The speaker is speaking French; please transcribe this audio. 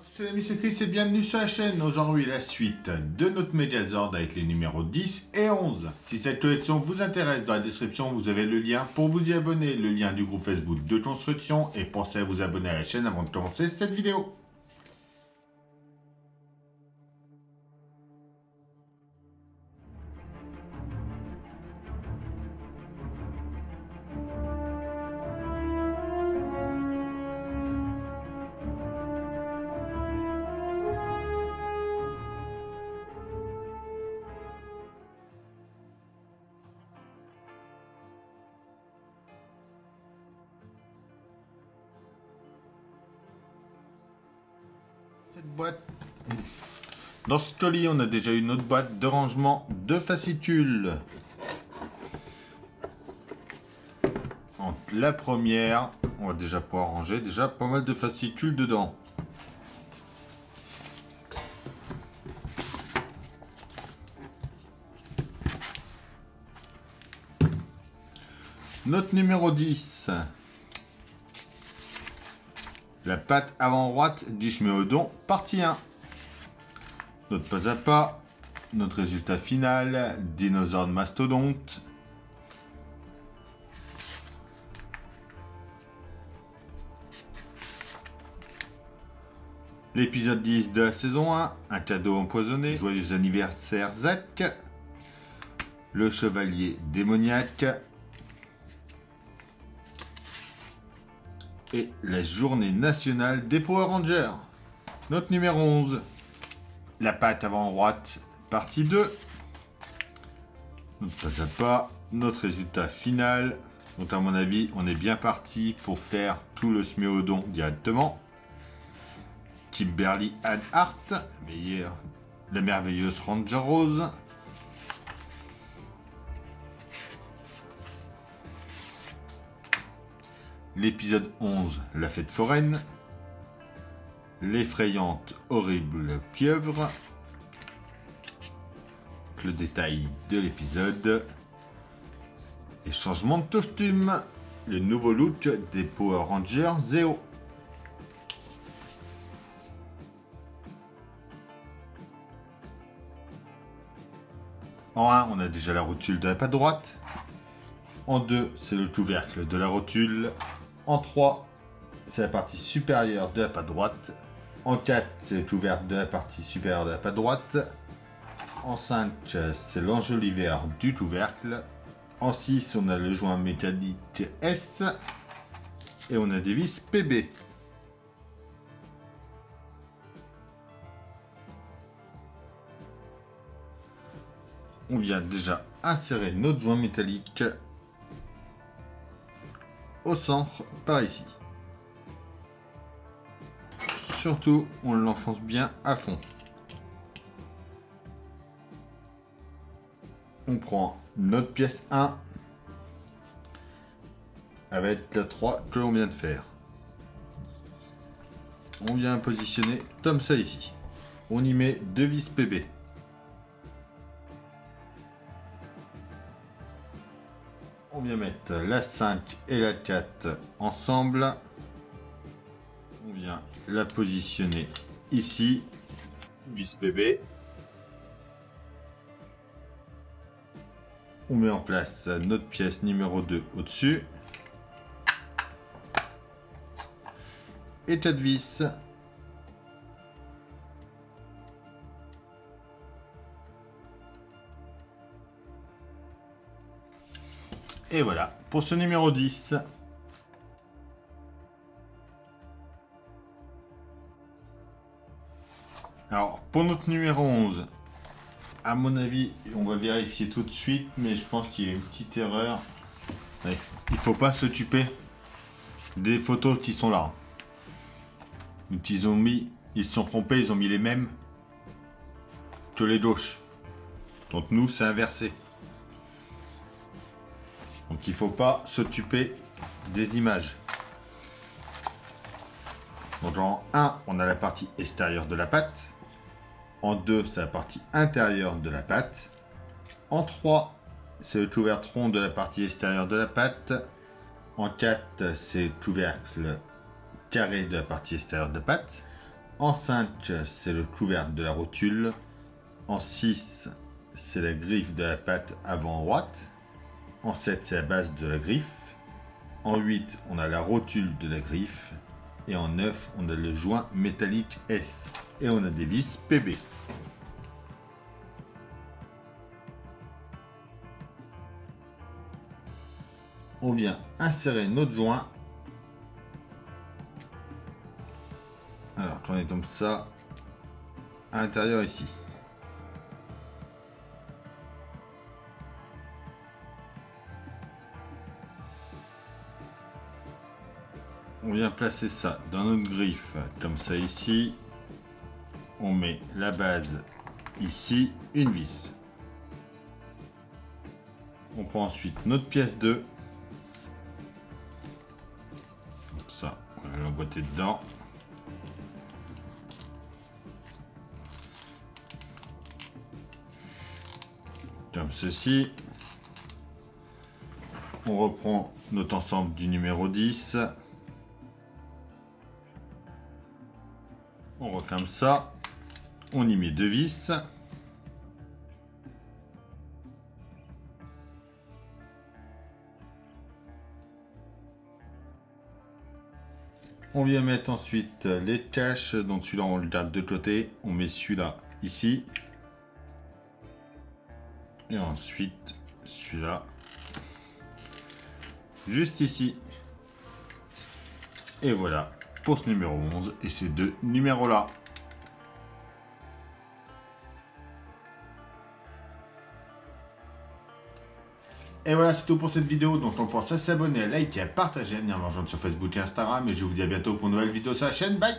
Salut amis, c'est Chris et bienvenue sur la chaîne. Aujourd'hui, la suite de notre Megazord avec les numéros 10 et 11. Si cette collection vous intéresse, dans la description, vous avez le lien pour vous y abonner, le lien du groupe Facebook de construction, et pensez à vous abonner à la chaîne avant de commencer cette vidéo. Cette boîte. Dans ce colis, on a déjà une autre boîte de rangement de fascicules. Donc, la première, on va déjà pouvoir ranger déjà pas mal de fascicules dedans. Notre numéro 10. La patte avant droite du Sméodon, partie 1. Notre pas à pas, notre résultat final, dinosaure de mastodonte. L'épisode 10 de la saison 1, un cadeau empoisonné, joyeux anniversaire Zach. Le chevalier démoniaque. Et la journée nationale des Power Rangers. Notre numéro 11. La patte avant droite, partie 2. Notre pas à pas, notre résultat final. Donc à mon avis, on est bien parti pour faire tout le Sméodon directement. Kimberly Anne Hart, la merveilleuse Ranger Rose. L'épisode 11, la fête foraine. L'effrayante, horrible pieuvre. Le détail de l'épisode. Et changement de costume. Le nouveau look des Power Rangers Zeo. En 1, on a déjà la rotule de la patte droite. En 2, c'est le couvercle de la rotule. En 3, c'est la partie supérieure de la patte droite. En 4, c'est le couvercle de la partie supérieure de la patte droite. En 5, c'est l'enjoliveur du couvercle. En 6, on a le joint métallique S. Et on a des vis PB. On vient déjà insérer notre joint métallique au centre, par ici. Surtout, on l'enfonce bien à fond. On prend notre pièce 1 avec la 3 que l'on vient de faire. On vient positionner comme ça ici. On y met 2 vis PB. On vient mettre la 5 et la 4 ensemble. On vient la positionner ici. Vis PB. On met en place notre pièce numéro 2 au-dessus. Et 4 vis. Et voilà, pour ce numéro 10. Alors, pour notre numéro 11, à mon avis, on va vérifier tout de suite, mais je pense qu'il y a une petite erreur. Ouais, il ne faut pas s'occuper des photos qui sont là. Donc, ils se sont trompés, ils ont mis les mêmes que les gauches. Donc nous, c'est inversé. Donc il ne faut pas s'occuper des images. Donc en 1, on a la partie extérieure de la patte. En 2, c'est la partie intérieure de la patte. En 3, c'est le couvercle rond de la partie extérieure de la patte. En 4, c'est le couvercle carré de la partie extérieure de la patte. En 5, c'est le couvercle de la rotule. En 6, c'est la griffe de la patte avant droite. En 7, c'est la base de la griffe. En 8, on a la rotule de la griffe. Et en 9, on a le joint métallique S. Et on a des vis PB. On vient insérer notre joint. Alors, j'en ai comme ça à l'intérieur ici. On vient placer ça dans notre griffe comme ça ici. On met la base ici, une vis. On prend ensuite notre pièce 2. Comme ça, on va l'emboîter dedans. Comme ceci. On reprend notre ensemble du numéro 10. On referme ça. On y met 2 vis. On vient mettre ensuite les caches. Donc celui-là, on le garde de côté. On met celui-là ici. Et ensuite, celui-là, juste ici. Et voilà pour ce numéro 11 et ces deux numéros-là. Et voilà, c'est tout pour cette vidéo. Donc on pense à s'abonner, à liker, à partager, à venir me rejoindre sur Facebook et Instagram. Et je vous dis à bientôt pour une nouvelle vidéo sur la chaîne. Bye!